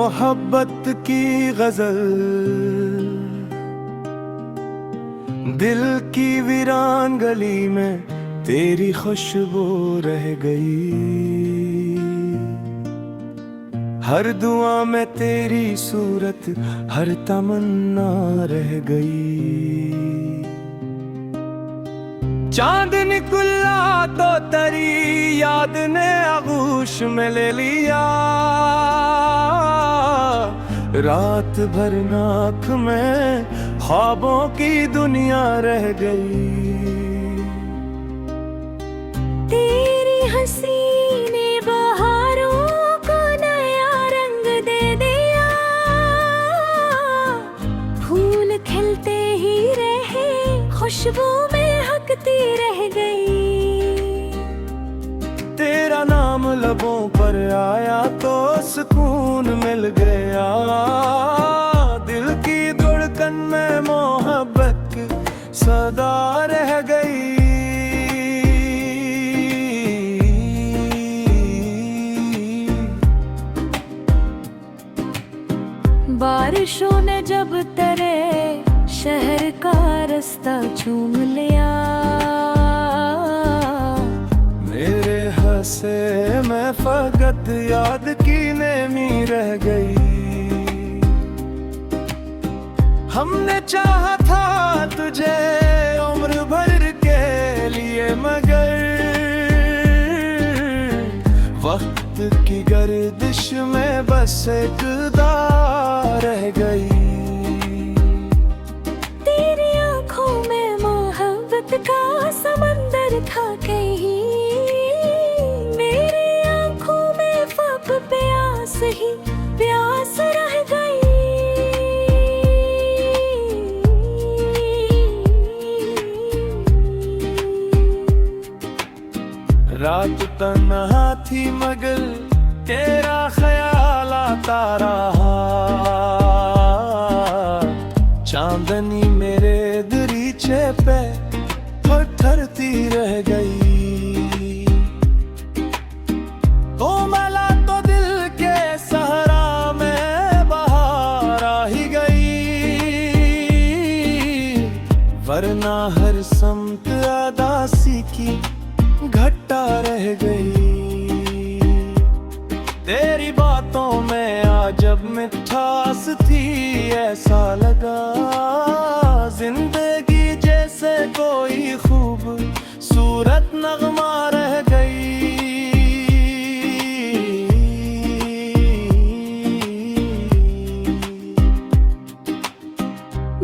मोहब्बत की गजल दिल की वीरान गली में तेरी खुशबू रह गई। हर दुआ में तेरी सूरत, हर तमन्ना रह गई। चांद निकला तो तेरी याद ने आगोश में ले लिया। रात भर नाक में ख्वाबों की दुनिया रह गई। तेरी हंसी ने बहारों को नया रंग दे दिया। फूल खिलते ही रहे, खुशबू में हकती रह गई। तेरा नाम लबों पर आया तो सुकून मिल गया। दिल की धड़कन में मोहब्बत की सदा रह गई। बारिशों ने जब तेरे शहर का रास्ता चूम लिया। मेरे हंसे में फकत याद की नेमी रह गई। हमने चाहा था तुझे उम्र भर के लिए, मगर वक्त की गर्दिश में बस एक दाग रह गई। तेरी आंखों में मोहब्बत का समंदर था कहीं। मेरी आंखों में फब प्यास ही प्यास रह गई। रात तन्हा थी मगर तेरा ख्याल आता रहा। चांदनी मेरे दरीचे पे ठहरती रह गई। तो मला तो दिल के सहरा में बहार आ ही गई। वरना हर समत अदासी की घट्टा रह गई। तेरी बातों में आज जब मिठास थी, ऐसा लगा जिंदगी जैसे कोई खूबसूरत नगमा रह गई।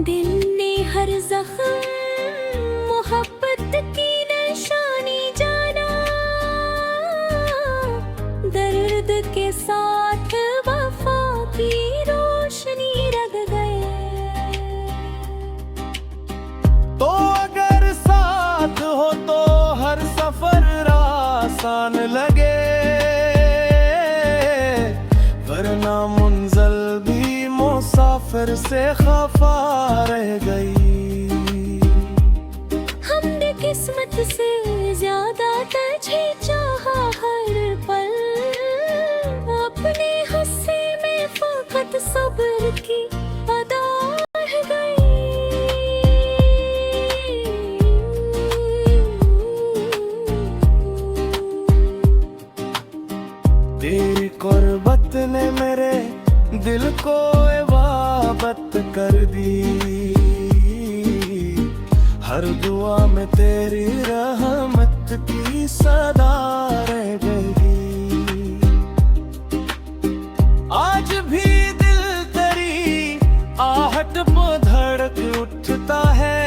दिल ने हर जख्म मोहब्बत की निशानी जाना। दर्द के साथ वफा की रोशनी रग गए। तो अगर साथ हो तो हर सफर आसान लगे, वरना मंजिल भी मुसाफिर से खफा रह गई। हमने किस्मत से ज्यादा तुझे चाहा हर पल। अपने हंसी में फकत सब्र की अदा रह गई। तेरी कुर्बत ने मेरे दिल को इबादत कर दी। हर दुआ में तेरी रहमत की सदा रह गई। आज भी दिल तेरी आहट पे धड़क उठता है।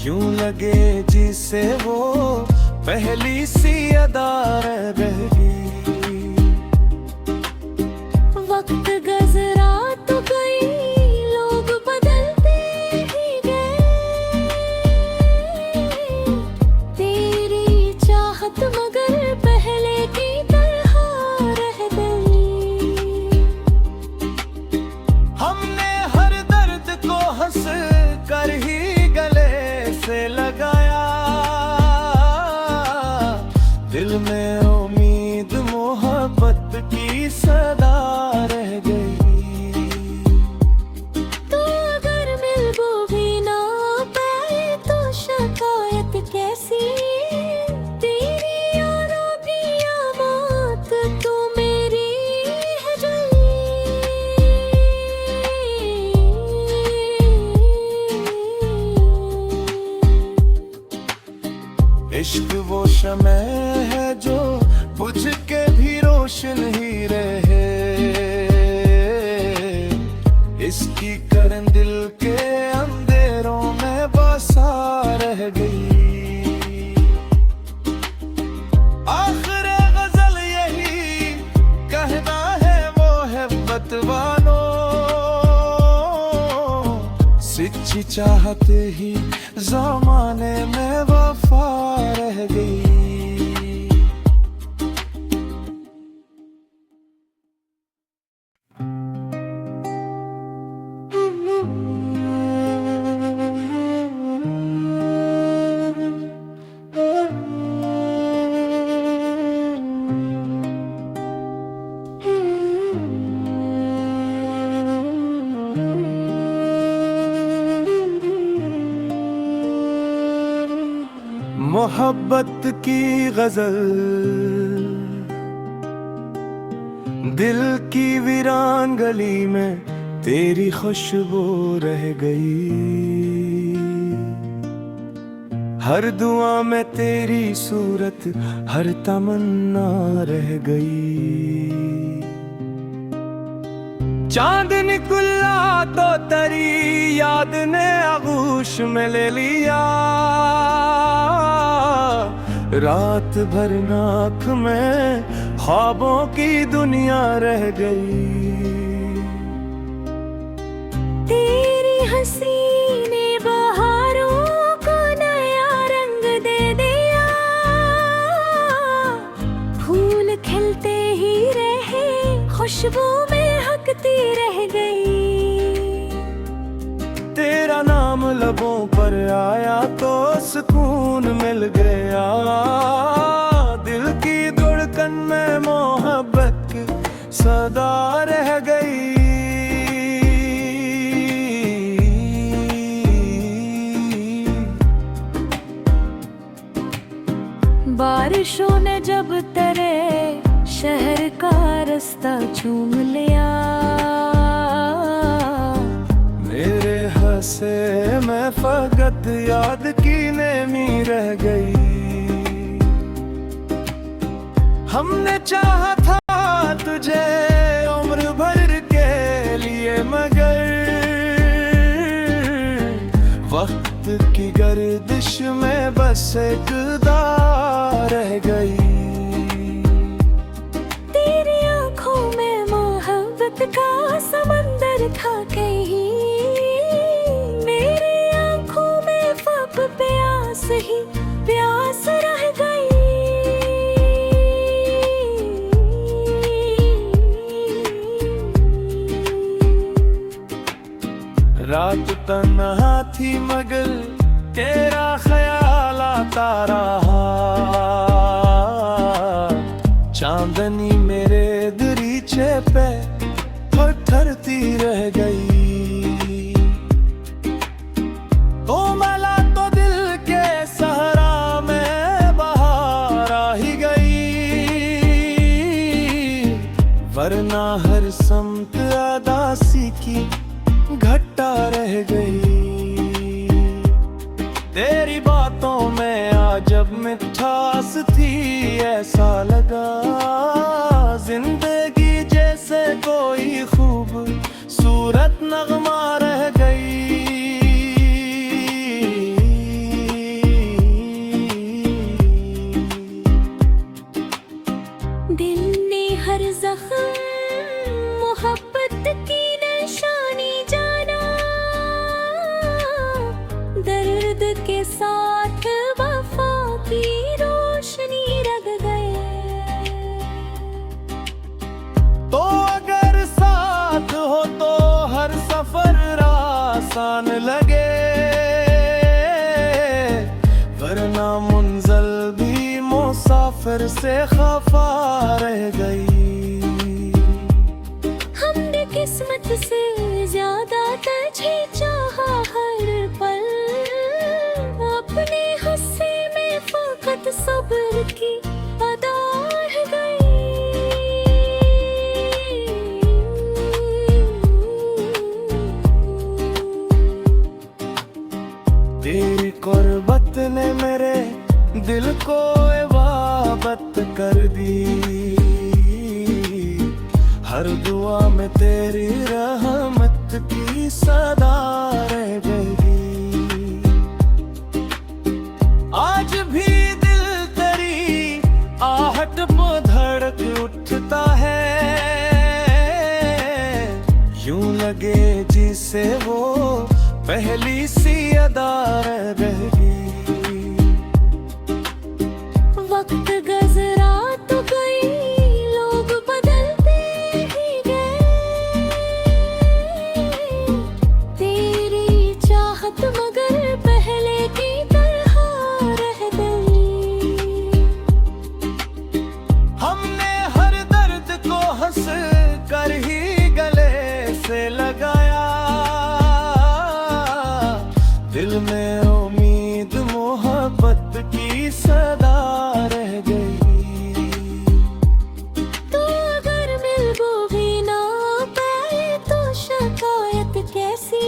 यूं लगे जिसे वो पहली सी अदा रह गई। वक्त गुजरा तो गई, लोग बदलते ही गए। तेरी चाहत मगर पहले की तरह रह गई। हमने हर दर्द को हंस कर ही गले से लगाया। इश्क वो शमअ है जो बुझ के भी रोशन ही रहे, इसकी करन दिल के अंधेरों में बसा रह गई। आखिर गजल यही कहना है वो है बतवानो, सच्ची चाहत ही ज़माने में वफा रह गई। मोहब्बत की गजल दिल की वीरान गली में तेरी खुशबू रह गई। हर दुआ में तेरी सूरत, हर तमन्ना रह गई। चांद निकला तो तेरी याद ने आगोश में ले लिया, रात भर नाक में ख्वाबों की दुनिया रह गई। तेरी हंसी ने बहारों को नया रंग दे दिया, फूल खिलते ही रहे खुशबू में हकती रह गई। तेरा नाम लबों पर आया तो सुकून मिल गया, दिल की धड़कन में मोहब्बत सदा रह गई। बारिशों ने जब तेरे शहर का रास्ता चूम लिया, मेरे हंसे में फकत याद की नेमी रह गई। हमने चाहा था तुझे उम्र भर के लिए, मगर वक्त की गर्दिश में बस एक दाग रह गई। तेरी आंखों में मोहब्बत का समंदर था कहीं, मेरी आंखों में ख्वाब प्यास ही प्यास रह गई। रात तन्हा थी मगर तेरा ख्याल आता रहा, चांदनी मेरे दरीचे पे ठहरती रह गई। तो मला तो दिल के सहरा में बहार आ ही गई, वरना हर समत अदासी की घटा रह गई। तेरी बातों में आज जब मिठास थी, ऐसा लगा जिंदगी जैसे कोई खूबसूरत नगमा रह गई। दिल ने हर जख्म मोहब्बत की निशानी जाना, दर्द के साथ वफा की रोशनी रग गए। तो अगर साथ हो तो हर सफर आसान लगे, वरना मुंज़ल भी मुसाफिर से खफा रह गई। हमने किस्मत से ज्यादा तुझे चाहा हर पल, अपने हिस्से में फकत सब्र की अदा रह गई। तेरी कुर्बत ने मेरे दिल को इबादत कर दी। हर दुआ में तेरी रहमत की सदा रह गई। आज भी दिल तेरी आहट पे धड़क उठता है, यूं लगे जिसे वो पहली सी अदा रह गई। वक्त गुजरा तो गई, लोग बदलते ही गए। तेरी चाहत मगर पहले की तरह रह गई। हमने हर दर्द को हंस कर ही गले से लगाया। दिल में उम्मीद मोहब्बत की सदा रह गई। तो अगर मिल वो भी ना पाए तो शिकायत कैसी।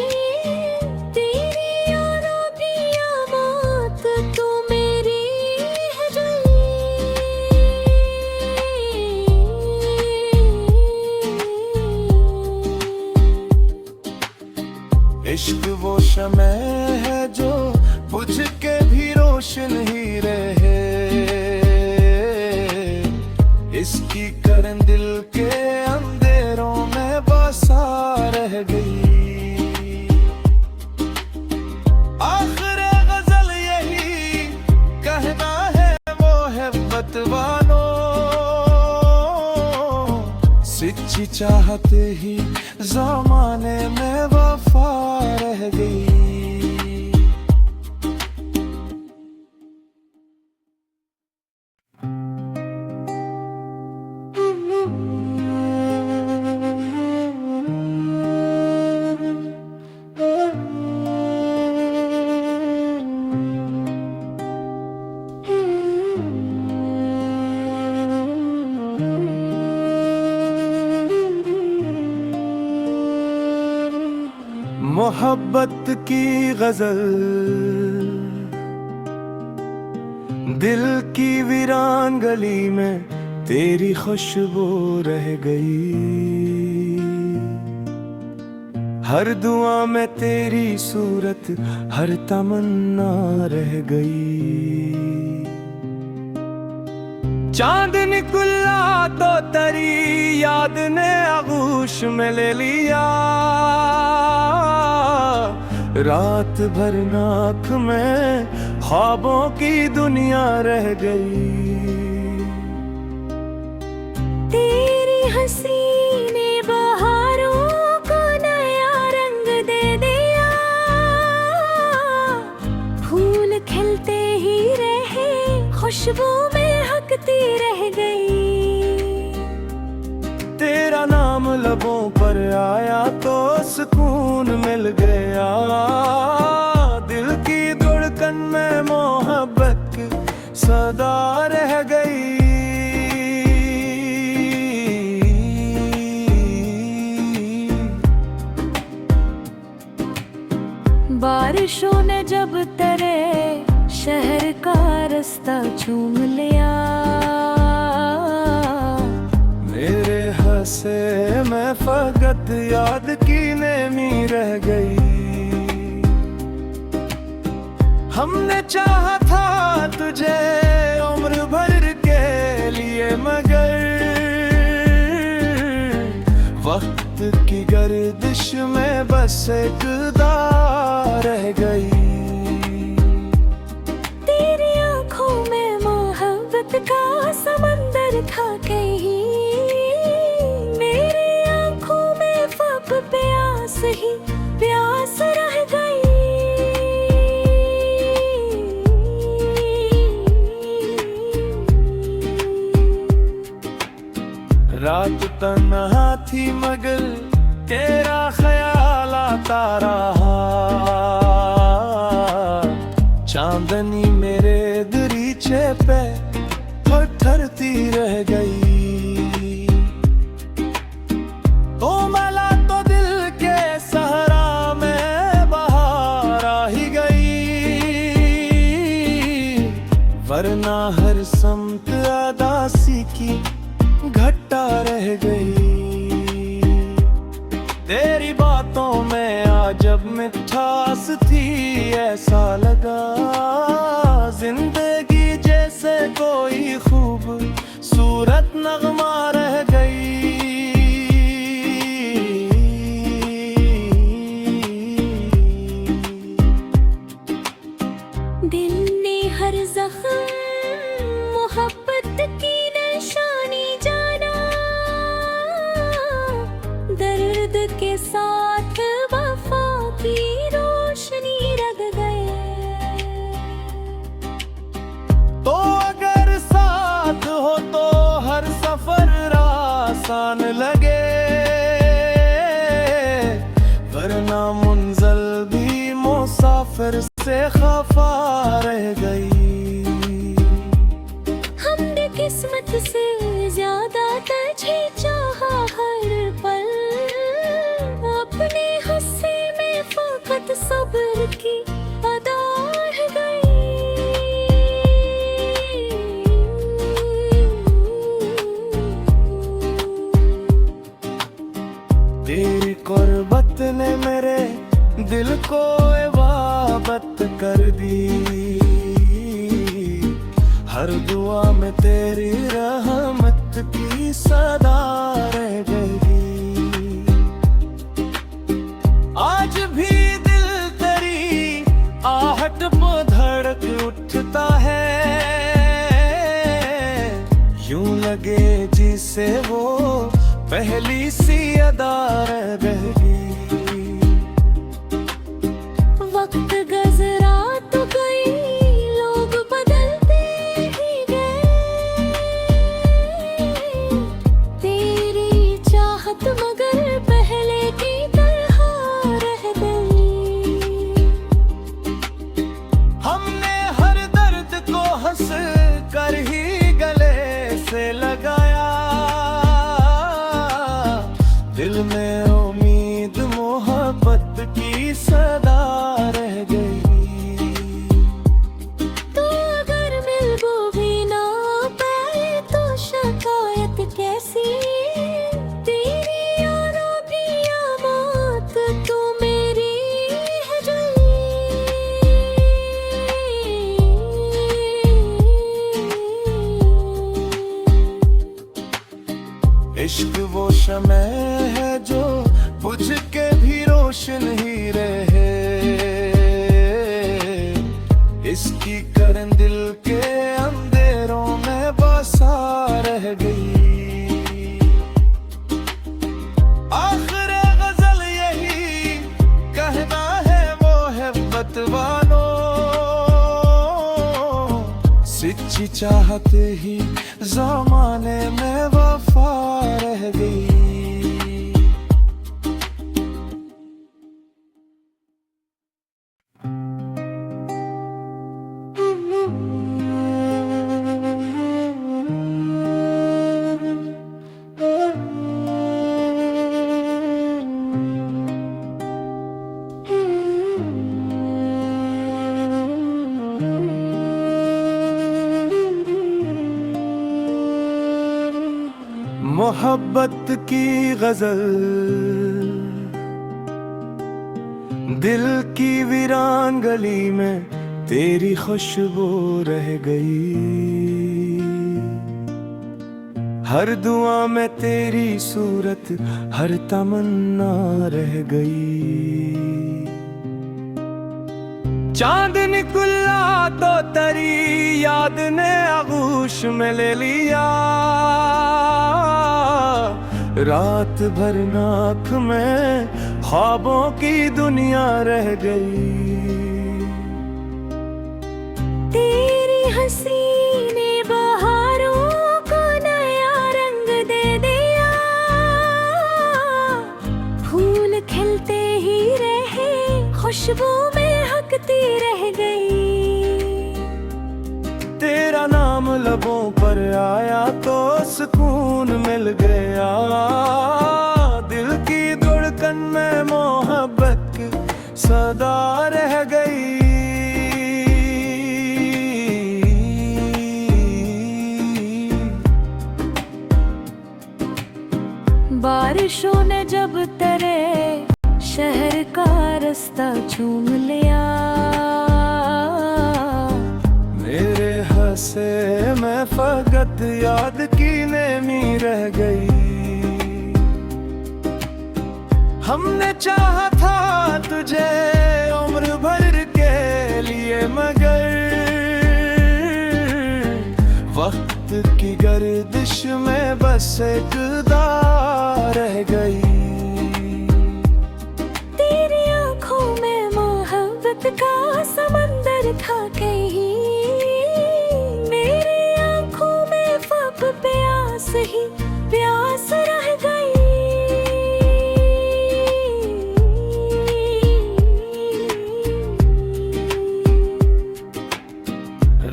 तेरी यारों की आमत तो मेरी है जली। इश्क वो शमअ है जो बुझ के भी रोशन ही रहे। इसकी करन दिल के अंधेरों में बसा रह गई। आखिर गजल यही कहना है मोहब्बत वालों, सच्ची चाहत ही ज़माने में वफा रह गई। मोहब्बत की गजल दिल की वीरान गली में तेरी खुशबू रह गई। हर दुआ में तेरी सूरत, हर तमन्ना रह गई। चांद निकला तो तेरी याद ने आगोश में ले लिया। रात भर नाक में ख्वाबों की दुनिया रह गई। तेरी हंसी ने बहारों को नया रंग दे दिया। फूल खिलते ही रहे, खुशबू महकती रह गई। तेरा नाम लबों पर आया तो सुकून मिल गया। दिल की धड़कन में मोहब्बत सदा रह गई। बारिशों ने जब तेरे शहर का रास्ता चूम लिया। मेरे हंसे में फकत याद की नेमी रह गई। हमने चाहा था तुझे उम्र भर के लिए, मगर वक्त की गर्दिश में बस एक दाग रह गई। तेरी आंखों में मोहब्बत का समंदर था कहीं। मेरी आंखों में फक प्यास ही प्यास रह गई। रात तन्हा थी मगर तेरा ख्याल आता रहा। चांदनी मेरे दरीचे पे ठहरती रह गई। तो मला तो दिल के सहरा में बहार आ ही गई। वरना हर समत अदासी की घटा रह गई। तेरी बातों में अजब मिठास थी, ऐसा लगा जिंदगी जैसे कोई खूबसूरत नगमा रह गई। दिल ने हर जख्म मोहब्बत की निशानी जाना, दर्द के साथ वफा की रोशनी रग गए। तो अगर साथ हो तो हर सफर आसान लगे, वरना मुंज़ल भी मुसाफिर से खफा रह गई। हमने किस्मत से ज्यादा तुझे चाहा हर पल, अपने गुस्से में फकत सब्र की अदा रह गई। तेरी कुर्बत ने मेरे दिल को इबादत कर दी, हर दुआ में तेरी रहमत की सदा रह गई। आज भी दिल तेरी आहट पे धड़क उठता है, यूं लगे जिसे वो पहली सी अदा रह गई। वक्त गुजरा तो गई, लोग बदलते ही गए, तेरी चाहत मगर पहले की तरह रह गई। हमने हर दर्द को हंस कर ही गले से लगाया, दिल में उम्मीद मोहब्बत की सदा रह गई। तो अगर मिल वो भी ना पाए तो शिकायत कैसी, तेरी यारों की आमत तो मेरी है जली। इश्क वो शम्ए है जो बुझ के भी रोशन ही रहे, इसकी करन दिल के अंधेरों में बसा रह गई। आखिर गजल यही कहना है मोहब्बत वालों, सच्ची चाहत ही ज़माने में वफा रह गई। मोहब्बत की गजल दिल की वीरान गली में तेरी खुशबू रह गई। हर दुआ में तेरी सूरत, हर तमन्ना रह गई। चांद निकला तो तेरी याद ने आगोश में ले लिया, रात भर नाक में ख्वाबों की दुनिया रह गई। तेरी हंसी ने बहारों को नया रंग दे दिया, फूल खिलते ही रहे खुशबू महकती रह गई। तेरा नाम लबों पर आया तो सुकून मिल गया, दिल की धड़कन में मोहब्बत सदा रह गई। रास्ता चूम लिया। मेरे हंसे में फकत याद की नेमी रह गई। हमने चाहा था तुझे उम्र भर के लिए, मगर वक्त की गर्दिश में बस एक दाग रह गई। तेरी आंखों में मोहब्बत का समंदर था कहीं, मेरी आंखों में ख्वाब प्यास ही प्यास रह गई।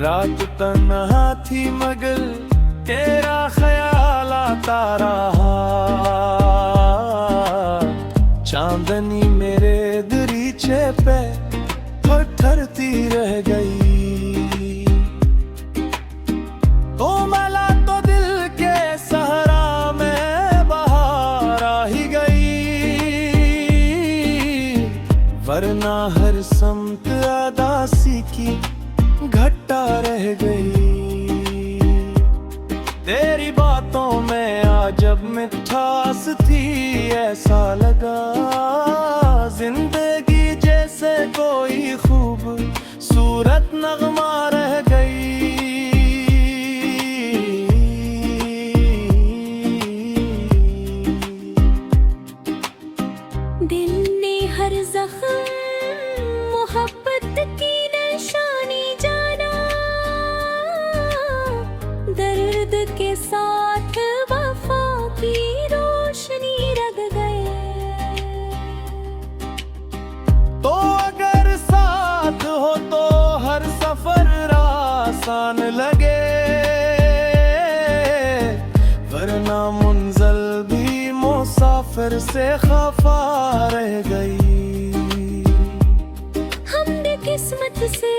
रात तन्हा थी मगर तेरा ख्याल आता रहा। चांदनी मेरे दरीचे पे ठहरती रह गई। तो मला तो दिल के सहरा में बहार आ ही गई, वरना हर समत अदासी की घटा रह गई। तेरी बातों में आज जब मिठास थी, ऐसा लगा जिंदगी जैसे कोई खूबसूरत नगमा रह गई। दिल ने हर जख्म मोहब्बत की निशानी जाना, दर्द के साथ वफा की रोशनी रग गए। तो अगर साथ हो तो हर सफर आसान लगे, वरना मुंज़ल भी मुसाफिर से खफा रह गई। हमने किस्मत से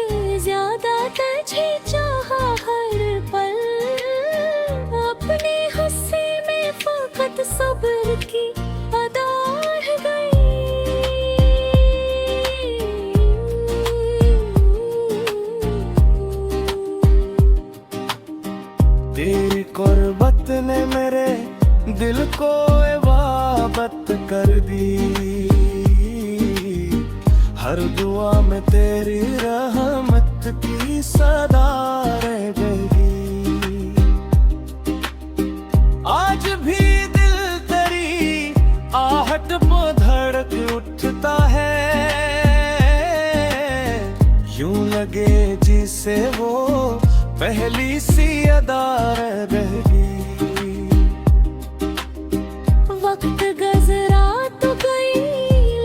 ज्यादा तुझे चाहा हर पल, अपने हिस्से में फकत सब्र की अदा रह गई। तेरी कुर्बत ने मेरे दिल को इबादत कर दी। हर दुआ में तेरी रहमत की सदा रह गई। आज भी दिल तेरी आहट में धड़क उठता है, यूं लगे जिसे वो पहली सी अदा रह गई। वक्त गुजरा तो कई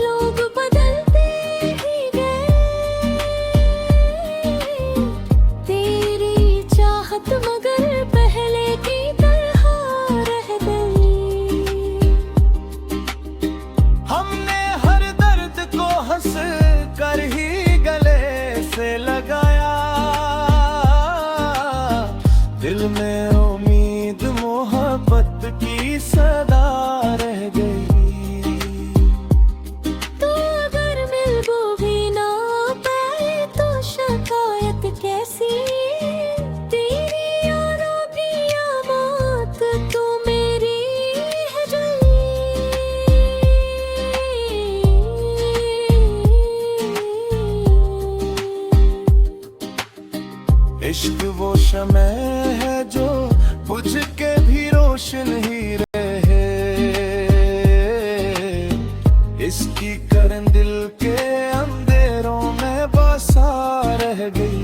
लोग बदलते ही गए, तेरी चाहत मगर पहले की तरह रह गई। हमने हर दर्द को हंस कर ही गले से लगाया, दिल में उम्मीद मोहब्बत की सदा रह गई। तो अगर मिलबो भी ना पाए तो शिकायत कैसी, तेरी यारों की आमत तो मेरी है जली। इश्क वो शमे है जो बुझ के भी रोशन ही रहे, इसकी करन दिल के अंधेरों में बसा रह गई।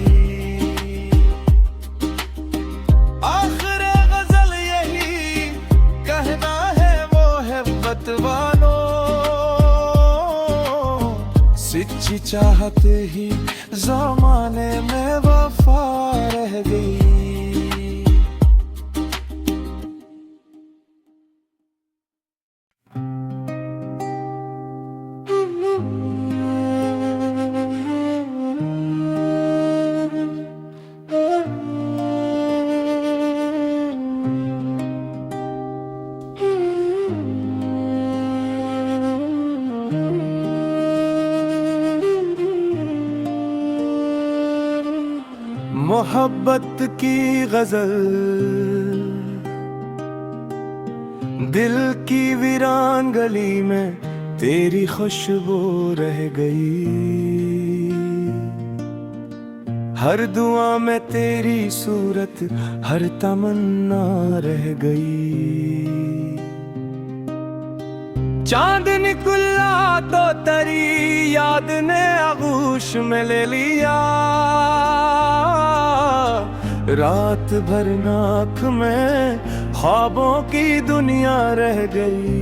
आखिर गजल यही कहना है मोहब्बत वालों, सच्ची चाहत ही ज़माने में वफा रह गई। मोहब्बत की गजल दिल की वीरान गली में तेरी खुशबू रह गई। हर दुआ में तेरी सूरत, हर तमन्ना रह गई। चांद निकला तो तेरी याद ने आगोश में ले लिया। रात भर नाक में ख्वाबों की दुनिया रह गई।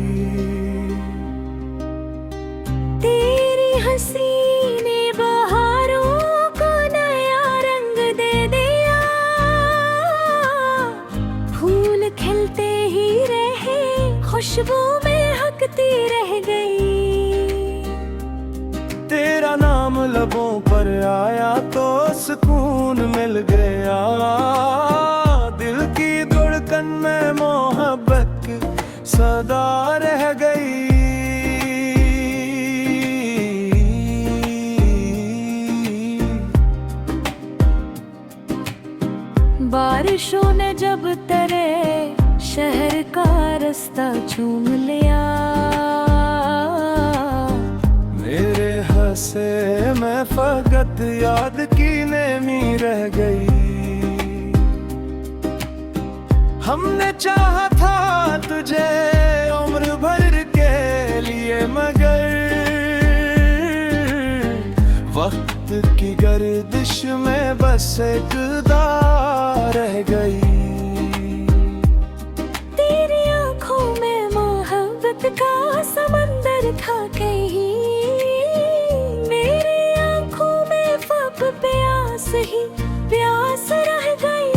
तेरी हंसी ने बहारों को नया रंग दे दिया। फूल खिलते ही रहे, खुशबू में हकती रह गई। तेरा नाम लबों पर आया तो सुकून मिल गया। दिल की धड़कन में मोहब्बत सदा रह गई। बारिशों ने जब तेरे शहर का रास्ता चूम लिया। मेरे हंसे में फकत याद की नेमी रह गई। हमने चाहा था तुझे उम्र भर के लिए, मगर वक्त की गर्दिश में बस एक दाग रह गई। तेरी आंखों में मोहब्बत का समंदर था कहीं। मेरी आंखों में ख्वाब प्यास ही प्यास रह गई।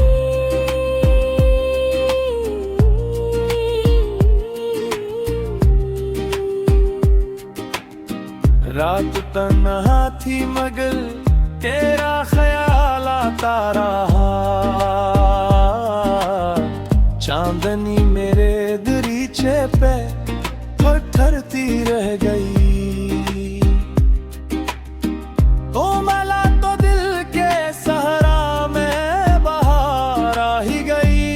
रात तन्हा थी मगर तेरा ख्याल आता रहा। चांदनी मेरे दरीचे पे ठहरती रह गई। तो मला तो दिल के सहरा में बहार आ ही गई।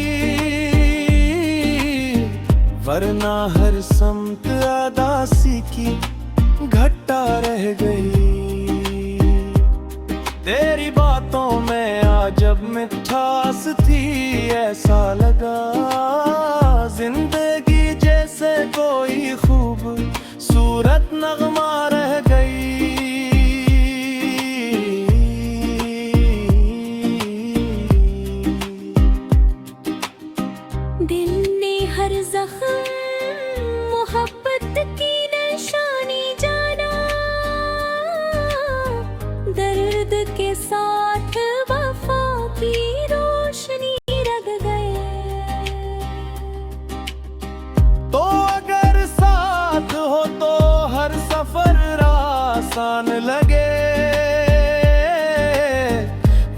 वरना हर समत अदासी की घटा रह गई। तेरी बातों में आज जब मिठास थी, ऐसा लगा जिंदगी जैसे कोई खूब सूरत नगमा रह गई। दिल ने हर जख्म मोहब्बत की निशानी जाना। दर्द के साथ वफा की रोशनी रग गए। तो अगर साथ हो तो हर सफर आसान लगे।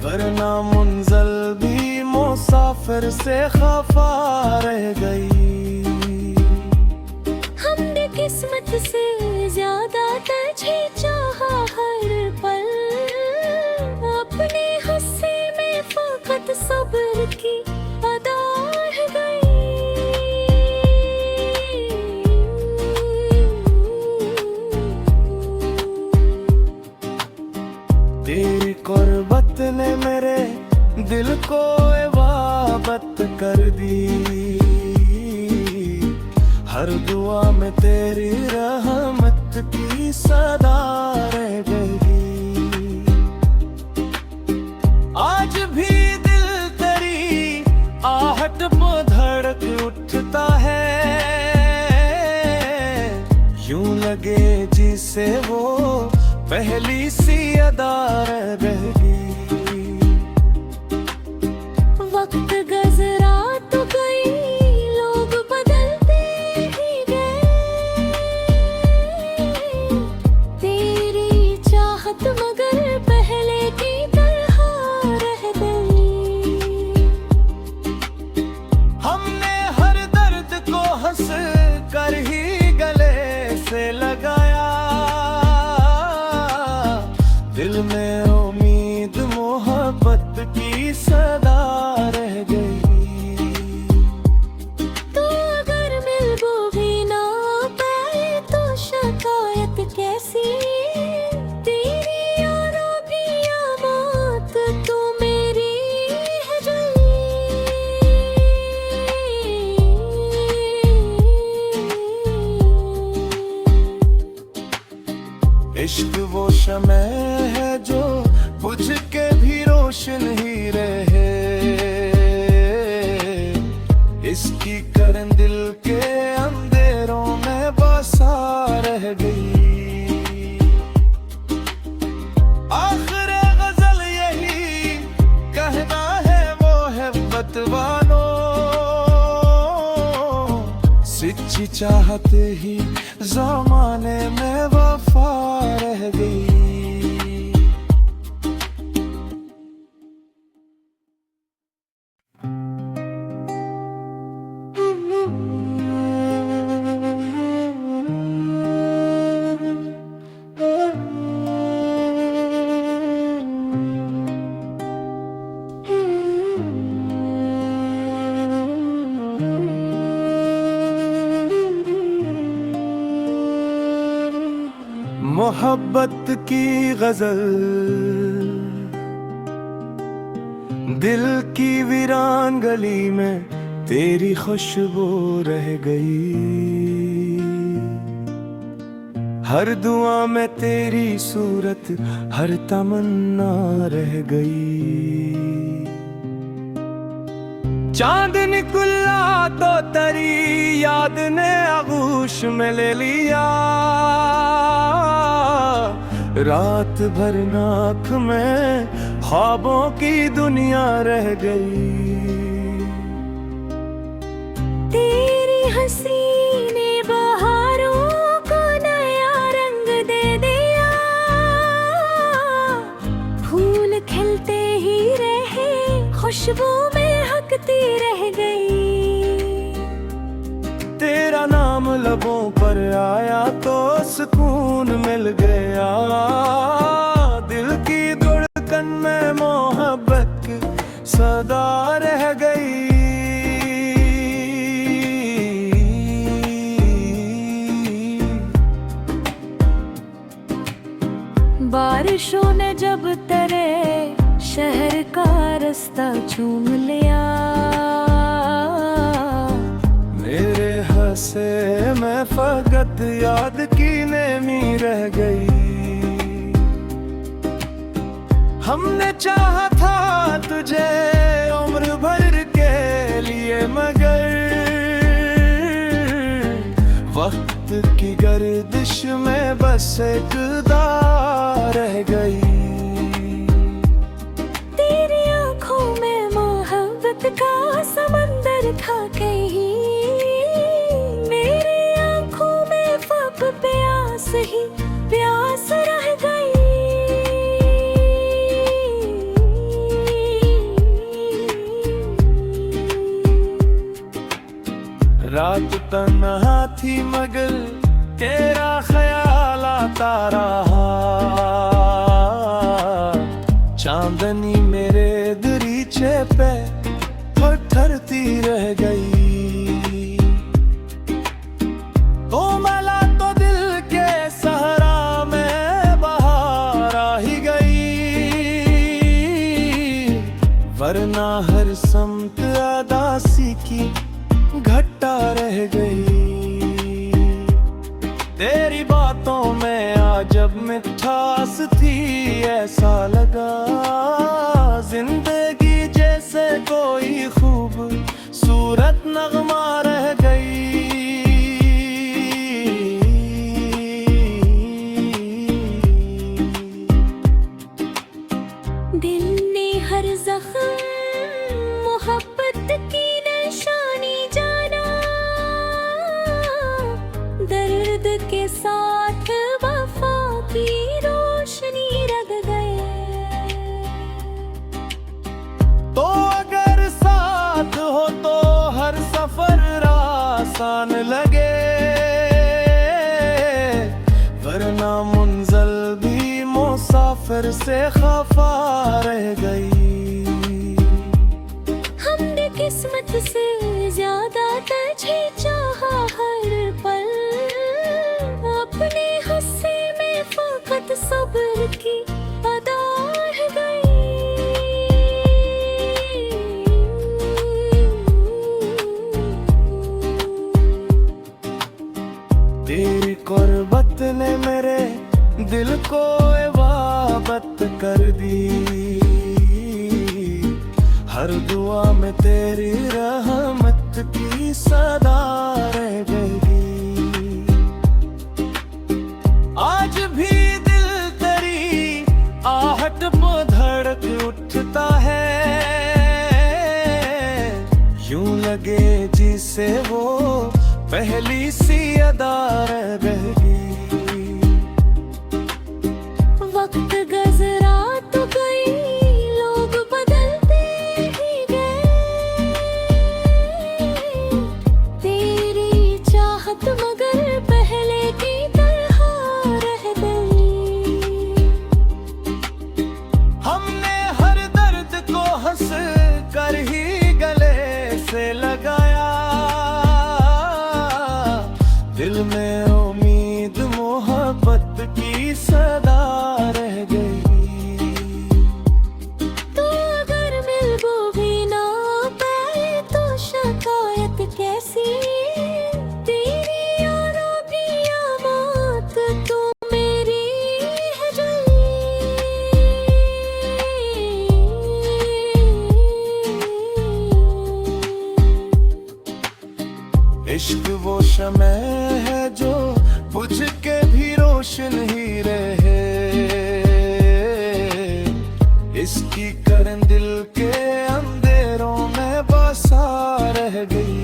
वरना मुंज़िल भी मुसाफिर से खफा रह गई। हमने किस्मत से ज्यादा तुझे चाहा हर पल। अपने हिस्से में फकत सब्र की अदा रह गई। तेरी कुर्बत ने मेरे दिल को इबादत कर दी। हर दुआ में तेरी रहमत की सदा रह गई। आज भी दिल तेरी आहट में धड़क उठता है। यूं लगे जिसे वो पहली सी अदा रह गई। वक्त गुजरा तो कई लोग बदलते ही गए। तेरी चाहत मगर पहले की तरह रह गई। हमने हर दर्द को हंस कर ही गले से लगाया। दिल में उम्मीद शमअ है जो बुझ के भी रोशन ही रहे। इसकी करन दिल के अंधेरों में बसा रह गई। आखिर गजल यही कहना है वो है बतवानो, सच्ची चाहत ही ज़माने में वफा रह गई। मोहब्बत की गजल दिल की वीरान गली में तेरी खुशबू रह गई। हर दुआ में तेरी सूरत, हर तमन्ना रह गई। चांद निकला तो तेरी याद ने आगोश में ले लिया। रात भर नाक में ख्वाबों की दुनिया रह गई। तेरी हंसी ने बहारों को नया रंग दे दिया। फूल खिलते ही रहे, खुशबू महकती रह गई। तेरा नाम लबों पर आया तो सुकून मिल गया। दिल की धड़कन में मोहब्बत सदा रह गई। बारिशों ने जब तेरे शहर का रास्ता चूम लिया। मेरे हंसे में फकत याद की नेमी रह गई। हमने चाहा था तुझे उम्र भर के लिए, मगर वक्त की गर्दिश में बस एक दार रह गई। तेरी आंखों में मोहब्बत का समंदर था कहीं। मेरी आंखों में ख्वाब प्यास ही प्यास रह गई। रात तन्हा थी मगर तेरा ख्याल आता रहा। चांदनी मेरे दरीचे पे ठहरती रह गई। तो मला तो दिल के सहरा में बहार आ ही गई। वरना हर समत अदासी की घटा रह गई। तेरी बातों में आज जब मिठास थी, ऐसा लगा जिंदगी जैसे कोई खूब सूरत नगमा रह गई। दिल ने हर जख्म मोहब्बत की निशानी जाना। दर्द के साथ वफा की रोशनी रग गए। तो अगर साथ हो तो हर सफर आसान लगे। वरना मुंज़ल भी मुसाफिर से खफा रह गई। हमने किस्मत से ज्यादा तुझे चाहा हर पल। अपने गुस्से में फकत सब्र की अदा रह गई। तेरी कुर्बत ने मेरे दिल को हर दुआ में तेरी रहमत की सदा रह गई। आज भी दिल तेरी आहट पे धड़क उठता है, यूं लगे जिसे वो पहली सी अदा रह गई। वक्त गुजरा तो कई लोग बदलते ही गए, तेरी चाहत मगर पहले की तरह रह गई। हमने हर दर्द को हंस कर ही गले से लगाया, दिल में उम्मीद मोहब्बत की सदा रह गई। तो अगर मिलबो भी ना पाए तो शिकायत कैसी, तेरी यारों की आमत तो मेरी है जली। इश्क वो शमअ है जो बुझ के भी रोशन ही रहे, इसकी करन दिल के अंधेरों में बसा रह गई।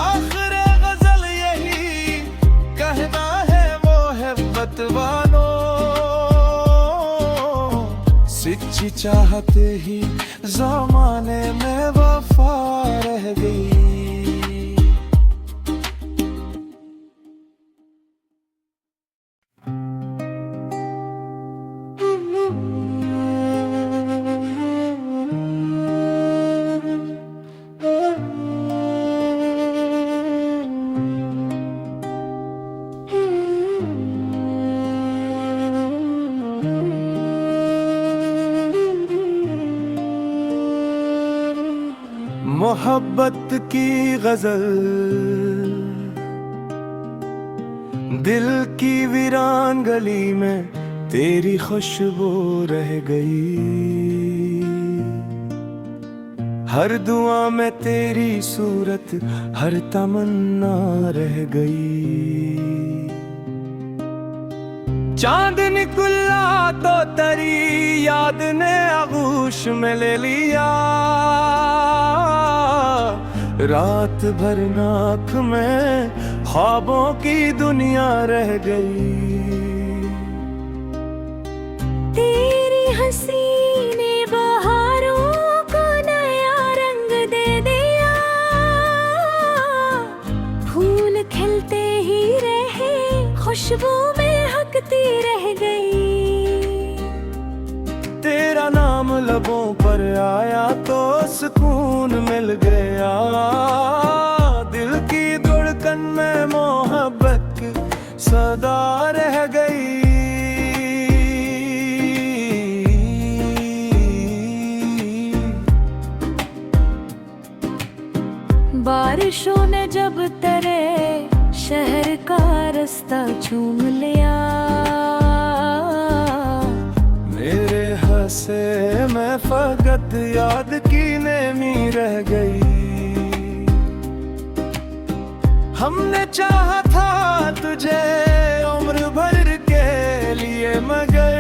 आखिर गजल यही कहना है मोहब्बत वालों, सच्ची चाहत ही ज़माने में वफा रह गई। मोहब्बत की गजल दिल की वीरान गली में तेरी खुशबू रह गई। हर दुआ में तेरी सूरत, हर तमन्ना रह गई। चांद निकला तो तेरी याद ने आगोश में ले लिया, रात भर नाक में ख्वाबों की दुनिया रह गई। तेरी हंसी ने बहारों को नया रंग दे दिया, फूल खिलते ही रहे खुशबू में हकती रह गई। तेरा नाम लबों पर आया तो सुकून मिल गया, दिल की धड़कन में मोहब्बत सदा रह गई। बारिशों ने जब तेरे शहर का रास्ता चूम लिया, मेरे हंसे में फकत याद की नेमी रह गई। हमने चाहा था तुझे उम्र भर के लिए, मगर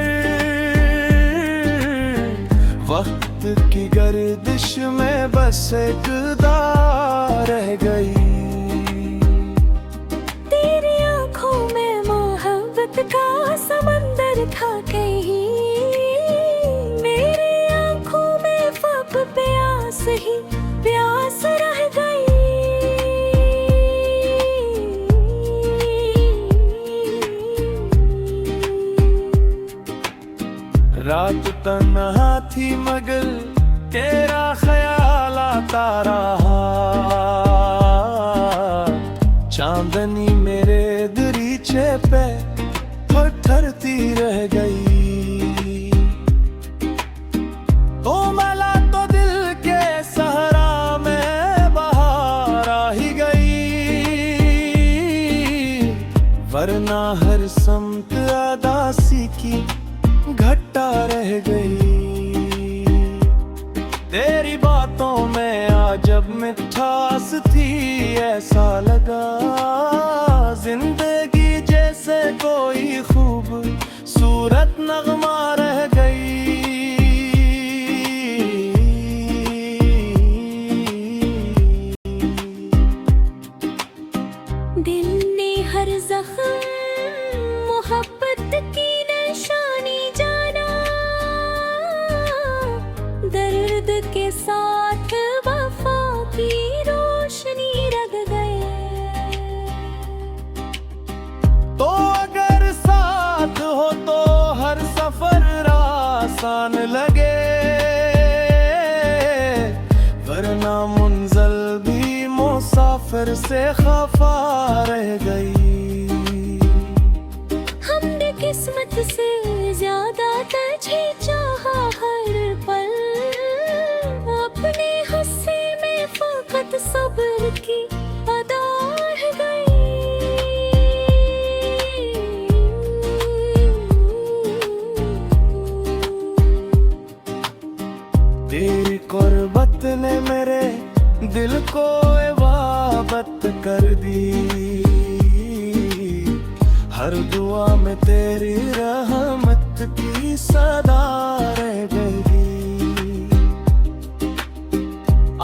वक्त की गर्दिश में बस एक दार रह गई। तेरी आंखों में मोहब्बत का समंदर था कहीं, मेरी आंखों में ख्वाब प्यास ही प्यास रह गई। रात तन्हा थी मगर तेरा ख्याल आता रहा, चांदनी मेरे दरीचे पे ठहरती रह गई। तो मला तो दिल के सहरा में बहार आ ही गई, वरना हर समत अदासी की घटा रह गई। जब मिठास थी, ऐसा लगा जिंदगी जैसे कोई खूब सूरत नगमा रह गई। दिल ने हर जख्म मोहब्बत की निशानी जाना, दर्द के साथ वफा की रोशनी रग गए। तो अगर साथ हो तो हर सफर आसान लगे, वरना मुंज़ल भी मुसाफिर से खफा रह गई। हमने किस्मत से ज्यादा तुझे चाहा हर पल, अपने हिस्से में फकत सब्र की अदा रह गई। तेरी कुर्बत ने मेरे दिल को इबादत कर दी, हर दुआ में तेरी रहमत की सदा रह गई।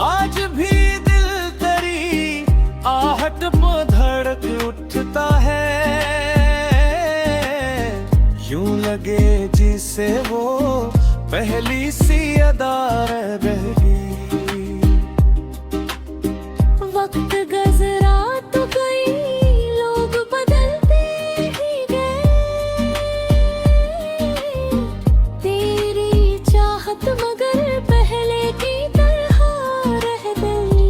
आज भी दिल तेरी आहट पे धड़क उठता है, यूं लगे जिसे वो पहली सी अदा रह गई। वक्त गुजरा तो गई, लोग बदलते ही गए, तेरी चाहत मगर पहले की तरह रह गई।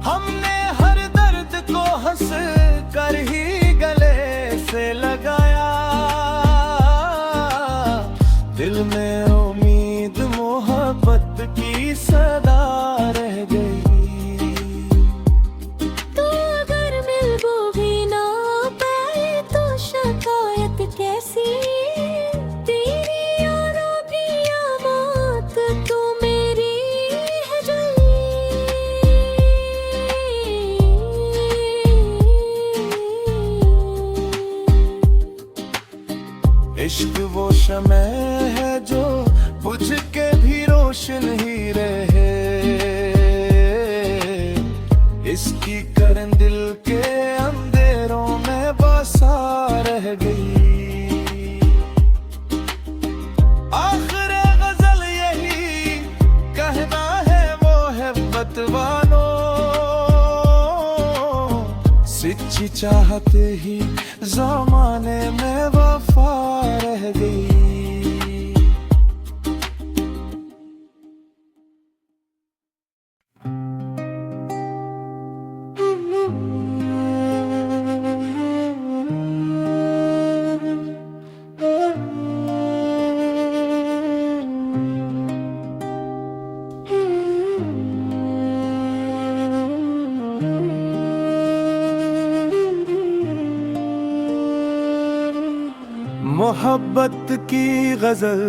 हमने हर दर्द को हंस कर ही गले से लगाया, दिल में उम्मीद मोहब्बत की सदा रह गई। तो अगर मिलबो भी ना पाए तो शिकायत कैसी, तेरी यारों की आमत तो मेरी है जली। इश्क वो शमअ है जो बुझ के भी रोशन ही रहे, इसकी करन दिल के अंधेरों में बसा रह गई। आखिर गजल यही कहना है मोहब्बत वालों, सच्ची चाहत ही ज़माने में वफा रह गई। मोहब्बत की गजल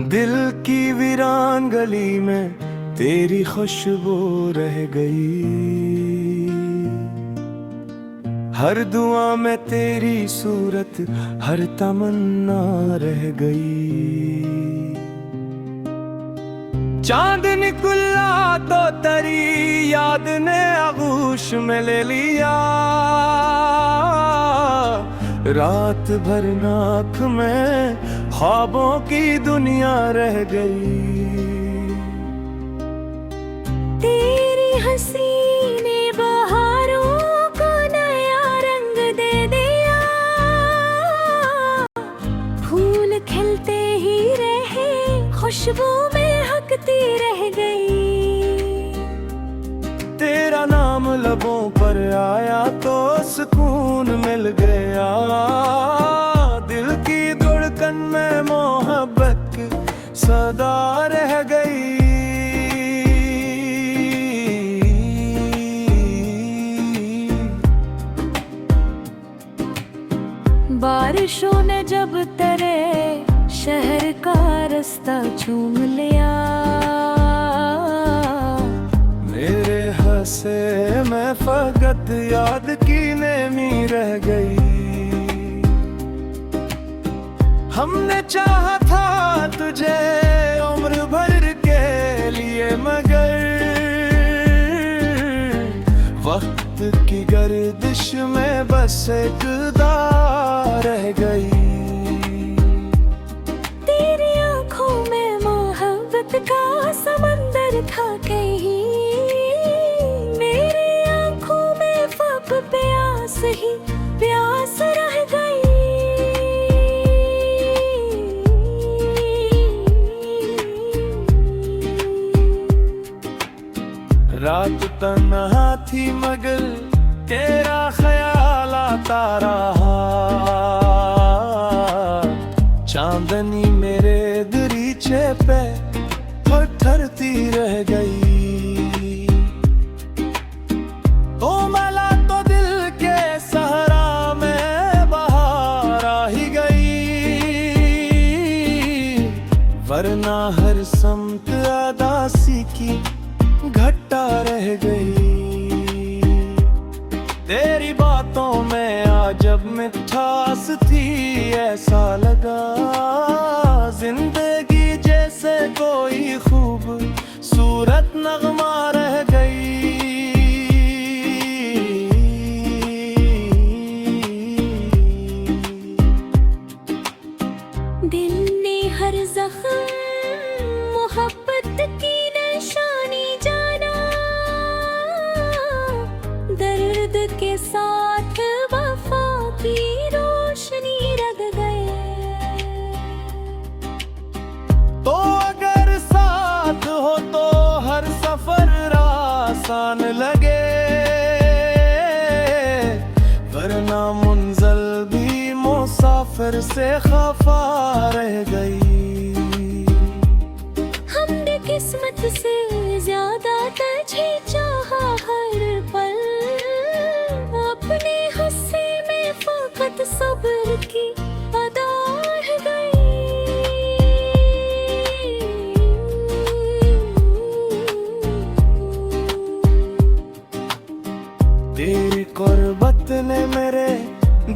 दिल की वीरान गली में तेरी खुशबू रह गई, हर दुआ में तेरी सूरत हर तमन्ना रह गई। चांद निकला तो तेरी याद ने आगोश में ले लिया, रात भर नाक में ख्वाबों की दुनिया रह गई। तेरी हंसी ने बहारों को नया रंग दे दिया, फूल खिलते ही रहे खुशबू में हकती रह गई। तेरा नाम लबों पर आया तो सुकून मिल गया, दिल की धड़कन में मोहब्बत सदा रह गई। बारिशों ने जब तेरे शहर का रास्ता चूम लिया। मेरे हंसे में फकत याद की नेमी रह गई। हमने चाहा था तुझे उम्र भर के लिए, मगर वक्त की गर्दिश में बस एक दाग रह गई। तेरी आंखों में मोहब्बत का समंदर था कहीं, मेरी आंखों में ख्वाब प्यास ही प्यास रह गई। रात तन्हा थी मगर तेरा ख्याल आता रहा। चांदनी मेरे दरीचे पे ठहरती रह गई। तो मला तो दिल के सहरा में बहार आ ही गई, वरना हर समत अदासी की घटा रह गई। तेरी बातों में आज जब मिठास थी, ऐसा लगा जिंदगी जैसे कोई खूबसूरत नगमा रह गई। दिल ने हर जख्म मोहब्बत की निशानी जाना, दर्द के साथ वफा की रोशनी रग गए। तो अगर साथ हो तो हर सफर आसान लगे, वरना मुंज़िल भी मुसाफिर से खफा रह गई। हमने किस्मत से ज्यादा तुझे चाहा हर पल, अपने हंसे में फकत सब्र की अदा रह गई। तेरी कुर्बत ने मेरे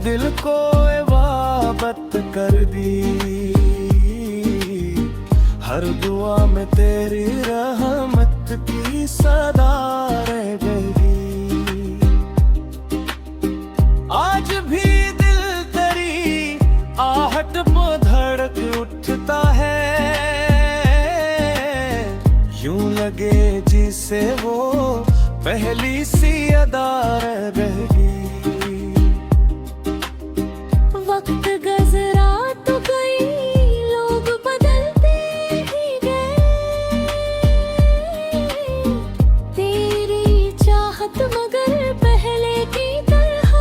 दिल को इबादत कर दी। हर दुआ में तेरी रहमत की सदा रह गई। आज भी दिल तेरी आहट पे धड़क उठता है, यूं लगे जिसे वो पहली सी अदा रह गई। वक्त गुजरा तो गई, लोग बदलते ही गए। तेरी चाहत मगर पहले की तरह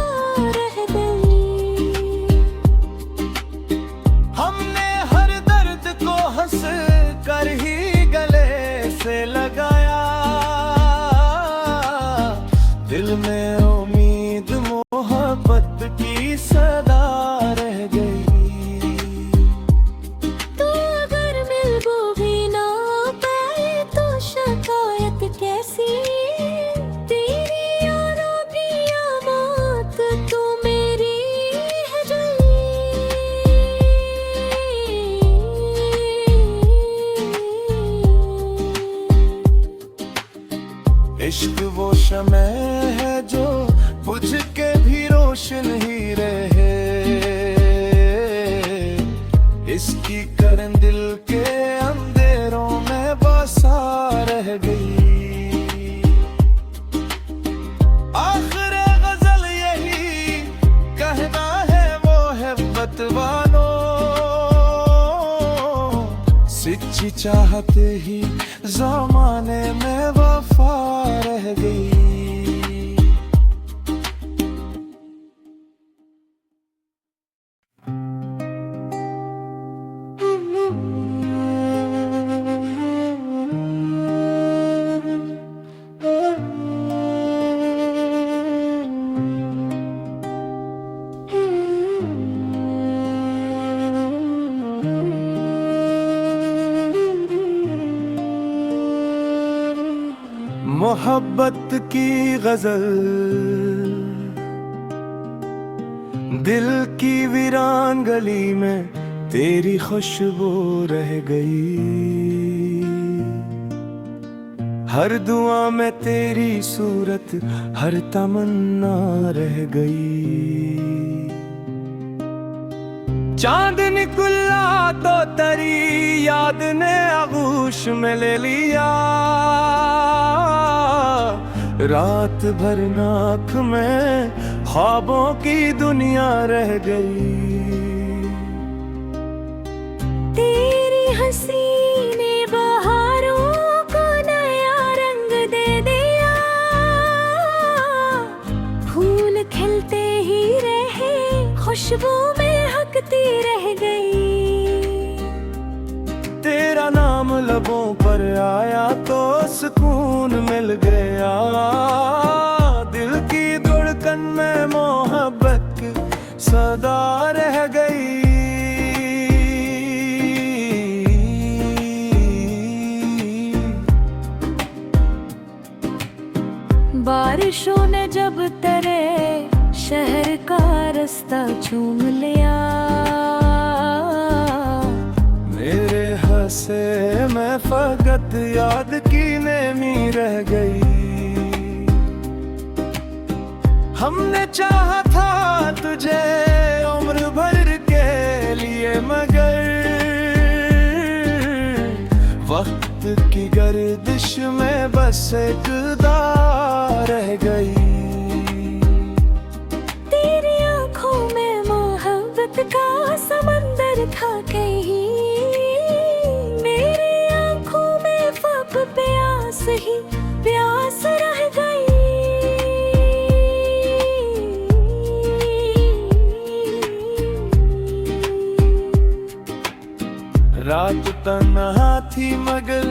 रह गई। हमने हर दर्द को हंस कर ही गले से लगाया। दिल में उम्मीद मोहब्बत की सदा रह गई। तो अगर मिल वो भी ना पाए तो शिकायत कैसी, तेरी यारों की आमत तो मेरी है जली। इश्क वो शमे है जो बुझ के भी रोशन ही रहे, इसकी करन दिल के अंधेरों में बसा रह गई। आखिर गजल यही कहना है मोहब्बत वालों, सच्ची चाहत ही ज़माने में वफा रह गई। मोहब्बत की गजल, दिल की वीरान गली में तेरी खुशबू रह गई। हर दुआ में तेरी सूरत, हर तमन्ना रह गई। चांद निकला तो तेरी याद ने आगोश में ले लिया। रात भर नाक में ख्वाबों की दुनिया रह गई। तेरी हंसी ने बहारों को नया रंग दे दिया। फूल खिलते ही रहे, खुशबू महकती रह गई। तेरा नाम लबों पर आया तो सुकून मिल गया। दिल की धड़कन में मोहब्बत सदा रह गई। बारिशों ने जब तेरे शहर का रास्ता चूम लिया। मेरे हंसे में फकत याद की नेमी रह गई। हमने चाहा था तुझे उम्र भर के लिए, मगर वक्त की गर्दिश में बस एक दाग रह गई। तेरी आंखों में मोहब्बत का समंदर था कहीं। मेरी आंखों में फब प्यास ही प्यास रह गई। रात तन्हा थी मगर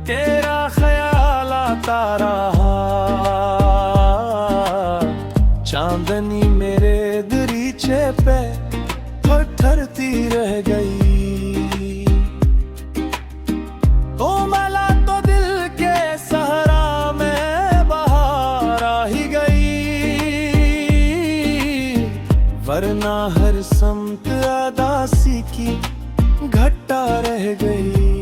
तेरा ख्याल आता रहा। चांदनी मेरे दरीचे पे ठहरती रह गई। तो मला तो दिल के सहरा में बहार आ ही गई। वरना हर समत अदासी की घटा रह गई।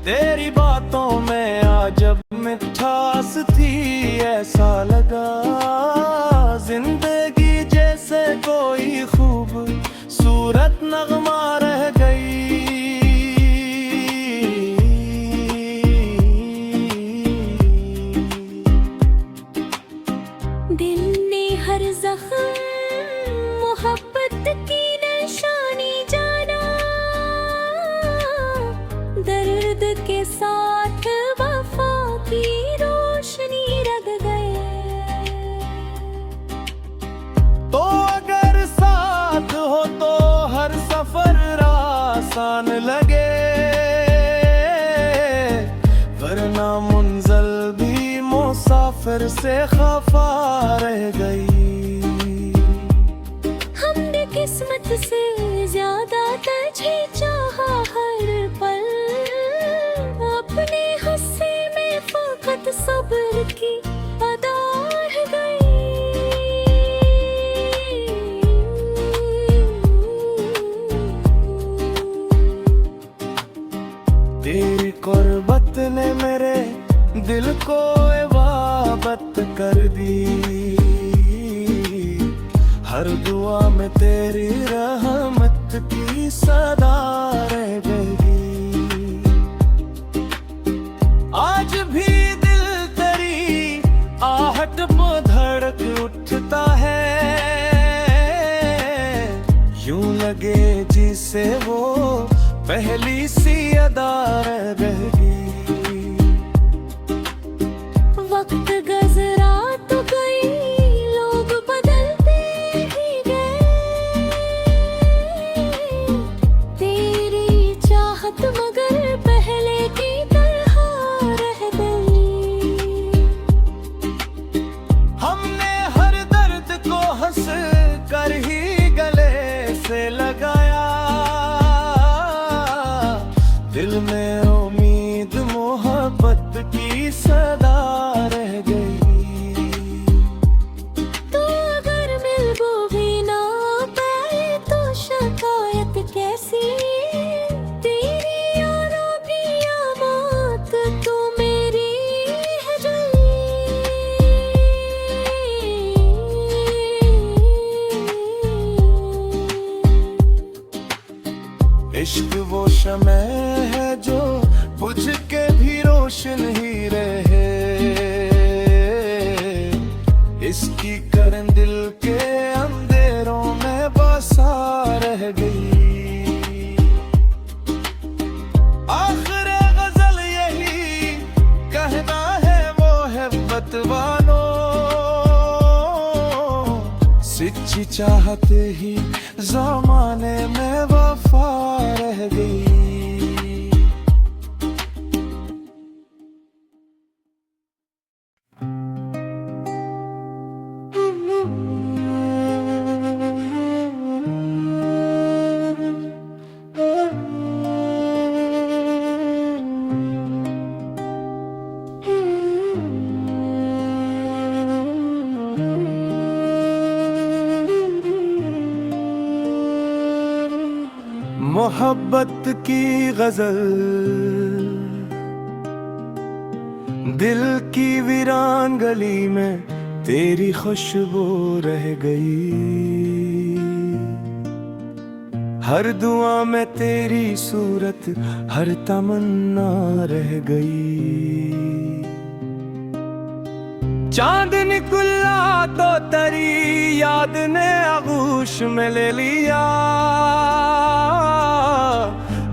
तेरी बातों में आज जब मिठास थी, ऐसा लगा जिंदगी जैसे कोई खूबसूरत नगमा रह गई। दिल ने हर जख्म मोहब्बत की निशानी जाना। दर्द के साथ वफा की रोशनी रग गए। तो अगर साथ हो तो हर सफर आसान लगे। वरना मुंज़ल भी मुसाफिर से खफा रह गई। हमने किस्मत से ज्यादा तुझे चाहा हर पल। अपने हंसी में फकत सब्र की अदा रह गई। तेरी कुर्बत ने मेरे दिल को इबादत कर दी। हर दुआ में तेरी रहमत की सदा रह गई। आज भी दिल तेरी आहट पे धड़क उठता है। यूं लगे जिसे वो पहली सी अदा रह गई। वक्त गुजरा तो गई, लोग बदलते ही गए। तेरी चाहत मगर पहले की तरह रह गई। हमने हर दर्द को हंस कर ही गले से लगाया। दिल में उम्मीद मोहब्बत की इश्क वो शमअ है जो बुझ के भी रोशन ही रहे, इसकी करन दिल के अंधेरों में बसा रह गई। आखिर गजल यही कहना है वो है बतवानो, सच्ची चाहते ही ज़माने में वफा रह गई। मोहब्बत की गजल दिल की वीरान गली में तेरी खुशबू रह गई। हर दुआ में तेरी सूरत, हर तमन्ना रह गई। चांद निकला तो तेरी याद ने आगोश में ले लिया,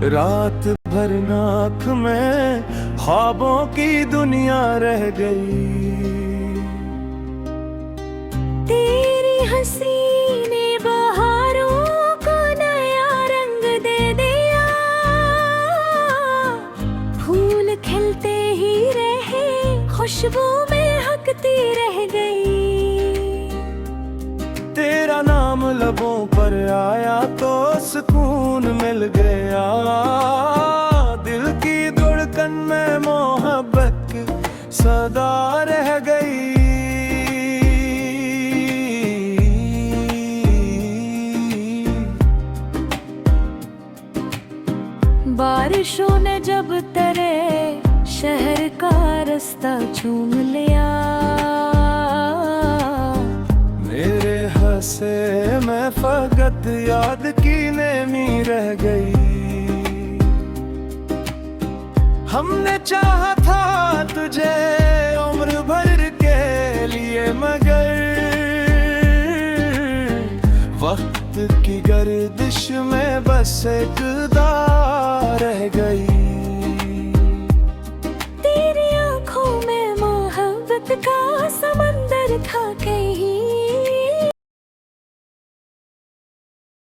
रात भर नाक में ख्वाबों की दुनिया रह गई। तेरी हंसी ने बहारों को नया रंग दे दिया, फूल खिलते ही रहे, खुशबू महकती रह गई। तेरा नाम लबों पर आया तो सुकून मिल गया, दिल की धड़कन में मोहब्बत सदा रह गई। बारिशों ने जब तेरे शहर का रास्ता चूम लिया, मेरे हंसे में फकत याद की नेमी रह गई। हमने चाहा था तुझे उम्र भर के लिए, मगर वक्त की गर्दिश में बस एक दा रह गई।